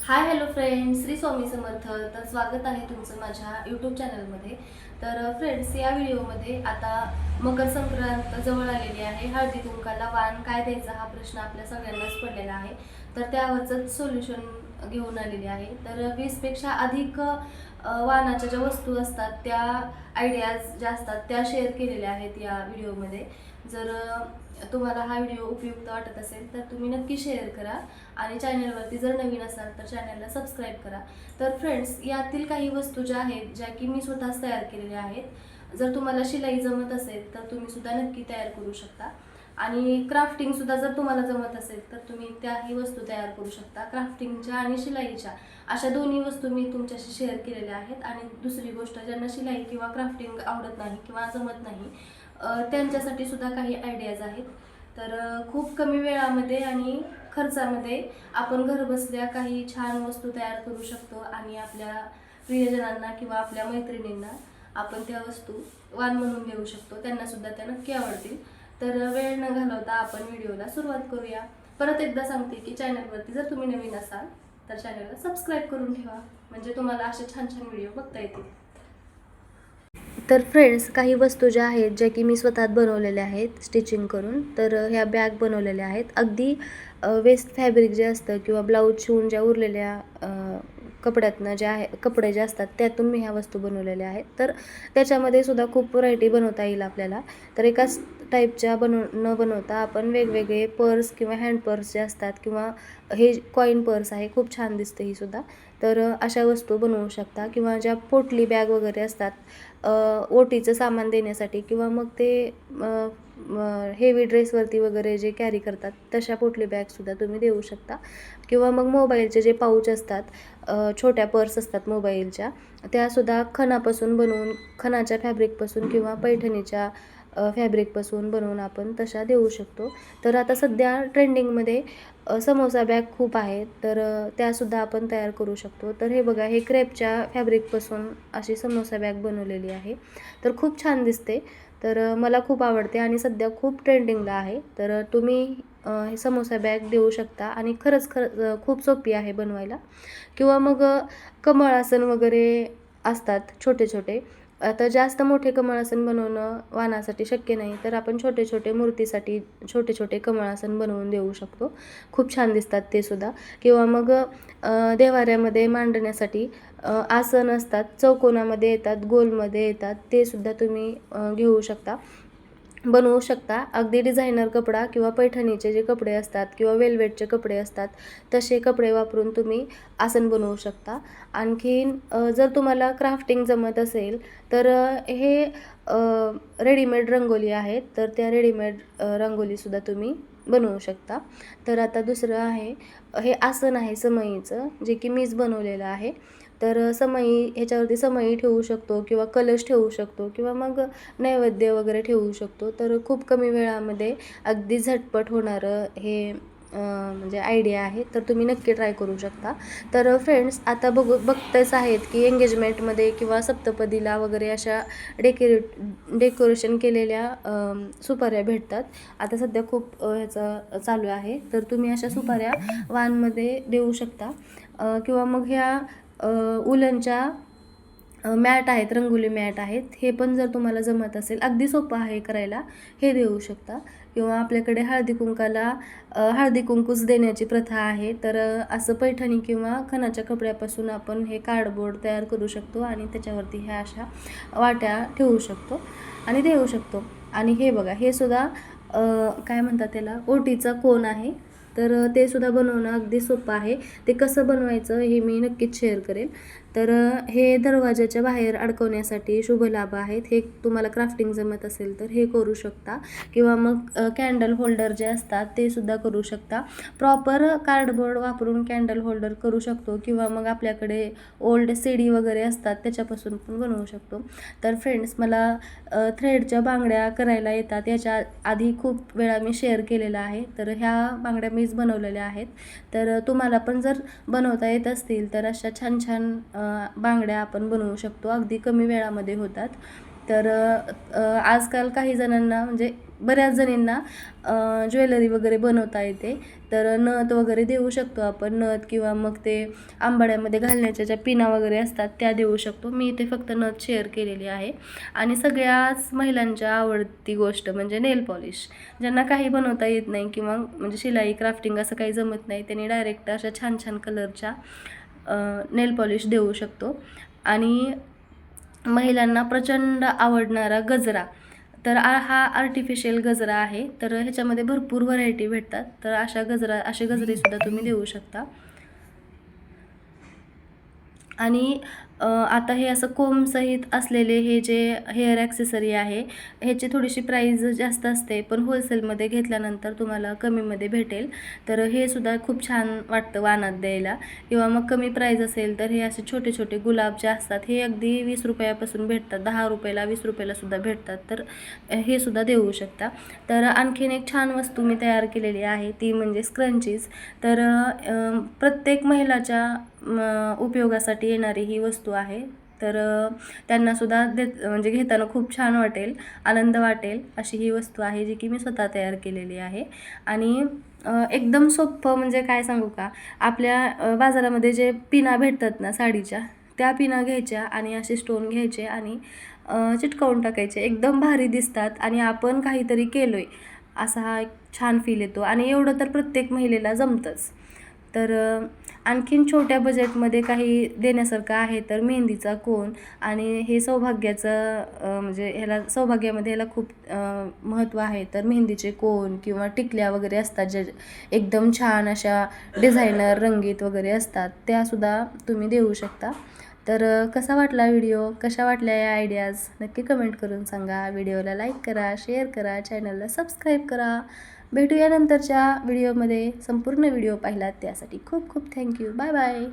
Hi hello friends, Shri Swami Samarth. तर स्वागत आहे तुमचं माझ्या यूट्यूब चॅनलमध्ये. तर फ्रेंड्स, या व्हिडिओमध्ये आता मकर संक्रांत जवळ आलेली आहे. हळदी कुंकाला वाण काय द्यायचा हा प्रश्न आपल्या सगळ्यांनाच पडलेला आहे. तर त्यावरच सोल्युशन घेऊन आलेली आहे. तर 20पेक्षा अधिक वाणाच्या ज्या वस्तू असतात त्या आयडियाज ज्या असतात त्या शेअर केलेल्या आहेत या व्हिडिओमध्ये. जर तुम्हाला हा व्हिडिओ उपयुक्त वाटत असेल तर तुम्ही नक्की शेअर करा आणि चॅनलवरती जर नवीन असाल तर चॅनलला सबस्क्राईब करा. तर फ्रेंड्स, यातील काही वस्तू ज्या आहेत ज्या की मी स्वतःच तयार केलेल्या आहेत. जर तुम्हाला शिलाई जमत असेल तर तुम्ही सुद्धा नक्की तयार करू शकता. आणि क्राफ्टिंग सुद्धा जर तुम्हाला जमत असेल तर तुम्ही त्याही वस्तू तयार करू शकता. क्राफ्टिंगच्या आणि शिलाईच्या अशा दोन्ही वस्तू मी तुमच्याशी शेअर केलेल्या आहेत. आणि दुसरी गोष्ट, ज्यांना शिलाई किंवा क्राफ्टिंग आवडत नाही किंवा जमत नाही त्यांच्यासाठी सुद्धा काही आयडियाज आहेत. तर खूप कमी वेळामध्ये आणि खर्चामध्ये आपण घरबसल्या काही छान वस्तू तयार करू शकतो आणि आपल्या प्रियजनांना किंवा आपल्या मैत्रिणींना आपण त्या वस्तू वाण म्हणून देऊ शकतो. त्यांना सुद्धा त्या नक्की आवडतील. तर वेळ न घालवता आपण व्हिडिओला सुरुवात करूया. परत एकदा सांगते की चॅनलवरती जर तुम्ही नवीन असाल तर चॅनलला सबस्क्राईब करून ठेवा, म्हणजे तुम्हाला असे छान छान व्हिडिओ बघता येतील. तर फ्रेंड्स, काही वस्तू ज्या आहेत ज्या की मी स्वतः बनवलेल्या आहेत स्टिचिंग करून. तर ह्या बॅग बनवलेल्या आहेत. अगदी वेस्ट फॅब्रिक जे असतं किंवा ब्लाऊज शिवून ज्या उरलेल्या कपड्यातनं ज्या आहे कपडे जे असतात त्यातून मी ह्या वस्तू बनवलेल्या आहेत. तर त्याच्यामध्ये सुद्धा खूप व्हरायटी बनवता येईल आपल्याला. तर एकाच टाईपच्या न बनवता आपण वेगवेगळे पर्स किंवा हँड पर्स जे असतात किंवा हे कॉईन पर्स आहे, खूप छान दिसते ही सुद्धा. तर अशा वस्तू बनवू शकता. किंवा ज्या पोटली बॅग वगैरे असतात ओटीचं सामान देण्यासाठी किंवा मग ते हेवी ड्रेसवरती वगैरे जे कॅरी करतात तशा पोटली बॅगसुद्धा तुम्ही देऊ शकता. किंवा मग मोबाईलचे जे पाऊच असतात, छोट्या पर्स असतात मोबाईलच्या, त्यासुद्धा खणापासून बनवून, खणाच्या फॅब्रिकपासून किंवा पैठणीच्या फॅब्रिकपासून बनवून आपण तशा देऊ शकतो. तर आता सध्या ट्रेंडिंगमध्ये समोसा बॅग खूप आहेत. तर त्यासुद्धा आपण तयार करू शकतो. तर हे बघा, हे क्रेपच्या फॅब्रिकपासून अशी समोसा बॅग बनवलेली आहे. तर खूप छान दिसते. तर मला खूप आवडते आणि सध्या खूप ट्रेंडिंगला आहे. तर तुम्ही हे समोसा बॅग देऊ शकता आणि खरंच खूप सोपी आहे बनवायला. किंवा मग कमळासन वगैरे असतात छोटे छोटे. आता जास्त मोठे कमळासन बनवणं वाणासाठी शक्य नाही, तर आपण छोटे छोटे मूर्तीसाठी छोटे छोटे कमळासन बनवून देऊ शकतो. खूप छान दिसतात ते सुद्धा. किंवा मग देवाऱ्यामध्ये मांडण्यासाठी आसन असतात, चौकोनामध्ये येतात, गोलमध्ये येतात, ते सुद्धा तुम्ही घेऊ शकता, बनवू शकता. अगदी डिझायनर कपडा किंवा पैठणीचे जे कपडे असतात किंवा वेल्वेटचे कपडे असतात तसे कपडे वापरून तुम्ही आसन बनवू शकता. आणखीन जर तुम्हाला क्राफ्टिंग जमत असेल तर हे रेडीमेड रंगोली आहेत, तर त्या रेडीमेड रंगोलीसुद्धा तुम्ही बनवू शकता. तर आता दुसरं आहे, हे आसन आहे समईचं, जे की मीच बनवलेलं आहे. तर समई, ह्याच्यावरती समई ठेवू शकतो किंवा कलश ठेवू शकतो किंवा मग नैवेद्य वगैरे ठेवू शकतो. तर खूप कमी वेळामध्ये अगदी झटपट होणारं हे म्हणजे आयडिया आहे. तर तुम्ही नक्की ट्राय करू शकता. तर फ्रेंड्स, आता बघतेच आहेत की एंगेजमेंटमध्ये किंवा सप्तपदीला वगैरे अशा डेकोरेशन केलेल्या सुपाऱ्या भेटतात. आता सध्या खूप ह्याचं चालू आहे. तर तुम्ही अशा सुपाऱ्या वाणमध्ये देऊ शकता. किंवा मग ह्या उलनच्या मॅट आहेत, रंगोली मॅट आहेत, हे पण जर तुम्हाला जमत असेल, अगदी सोपं आहे करायला, हे देऊ शकता. किंवा आपल्याकडे हळदी कुंकाला हळदी कुंकूच देण्याची प्रथा आहे. तर असं पैठणी किंवा खणाच्या कपड्यापासून आपण हे कार्डबोर्ड तयार करू शकतो आणि त्याच्यावरती ह्या अशा वाट्या ठेवू शकतो आणि देऊ शकतो. आणि हे बघा, हे सुद्धा काय म्हणतात त्याला, ओटीचा कोन आहे. तर ते सुद्धा बनवणं अगदी सोपं आहे. ते कसं बनवायचं हे मी नक्कीच शेअर करेन. तर हे दरवाजाच्या बाहेर अडकवण्यासाठी शुभ लाभ आहेत. हे तुम्हाला क्राफ्टिंग जमत असेल तर हे करू शकता. किंवा मग कॅन्डल होल्डर जे असतात ते सुद्धा करू शकता. प्रॉपर कार्डबोर्ड वापरून कॅन्डल होल्डर करू शकतो. किंवा मग आपल्याकडे ओल्ड सीडी वगैरे असतात त्याच्यापासून पण बनवू शकतो. तर फ्रेंड्स, मला थ्रेडच्या बांगड्या करायला येतात. याच्या आधी खूप वेळा मी शेअर केलेला आहे. तर ह्या बांगड्या मीच बनवलेल्या आहेत. तर तुम्हाला पण जर बनवता येत असतील तर अशा छान छान बांगड्या आपण बनवू शकतो. अगदी कमी वेळामध्ये होतात. तर आजकाल काही जणांना म्हणजे बऱ्याच जणींना ज्वेलरी वगैरे बनवता येते, तर नथ वगैरे देऊ शकतो आपण. नथ किंवा मग ते आंबाड्यामध्ये घालण्याच्या ज्या पिना वगैरे असतात त्या देऊ शकतो. मी इथे फक्त नथ शेअर केलेली आहे. आणि सगळ्याच महिलांच्या आवडती गोष्ट म्हणजे नेल पॉलिश. ज्यांना काही बनवता येत नाही किंवा म्हणजे शिलाई क्राफ्टिंग असं काही जमत नाही, त्यांनी डायरेक्ट अशा छान छान कलरच्या नेल पॉलिश देऊ शकतो. आणि महिलांना प्रचंड आवडणारा गजरा, तर हा आर्टिफिशियल गजरा आहे. तर ह्याच्यामध्ये भरपूर व्हरायटी भेटतात, तर असे गजरेसुद्धा तुम्ही देऊ शकता. आणि आता हे असं कोंबसहित असलेले हे जे हेअर ॲक्सेसरी आहे, ह्याची थोडीशी प्राईज जास्त असते, पण होलसेलमध्ये घेतल्यानंतर तुम्हाला कमीमध्ये भेटेल. तर हे सुद्धा खूप छान वाटतं वाणात द्यायला. किंवा मग कमी प्राईज असेल तर हे असे छोटे छोटे गुलाब जे असतात, हे अगदी 20 रुपयापासून भेटतात, 10 रुपयाला 20 रुपयाला सुद्धा भेटतात, तर हे सुद्धा देऊ शकता. तर आणखीन एक छान वस्तू मी तयार केलेली आहे, ती म्हणजे स्क्रंचीज. तर प्रत्येक महिलाच्या उपयोगासाठी येणारी ही वस्तू आहे. तर त्यांनासुद्धा म्हणजे घेताना खूप छान वाटेल, आनंद वाटेल अशी ही वस्तू आहे, जी की मी स्वतः तयार केलेली आहे. आणि एकदम सोपं म्हणजे काय सांगू का, आपल्या बाजारामध्ये जे पिना भेटतात ना साडीच्या, त्या पिना घ्यायच्या आणि असे स्टोन घ्यायचे आणि चिटकवून टाकायचे. एकदम भारी दिसतात आणि आपण काहीतरी केलो आहे असा हा एक छान फील येतो. आणि एवढं तर प्रत्येक महिलेला जमतंच. तर आणखीन छोट्या बजेटमध्ये काही देण्यासारखं आहे तर मेहंदीचा कोन. आणि हे सौभाग्याचं म्हणजे सौभाग्यामध्ये ह्याला खूप महत्त्व आहे. तर मेहंदीचे कोन किंवा टिकल्या वगैरे असतात, जे एकदम छान अशा डिझायनर रंगीत वगैरे असतात, त्यासुद्धा तुम्ही देऊ शकता. तर कसा वाटला व्हिडिओ, कशा वाटल्या या आयडियाज, नक्की कमेंट करून सांगा. व्हिडिओला लाईक करा, शेअर करा, चॅनलला सबस्क्राईब करा. भेटूया नंतरच्या व्हिडिओमध्ये. संपूर्ण व्हिडिओ पाहिलात त्यासाठी खूप खूप थँक्यू. Bye bye.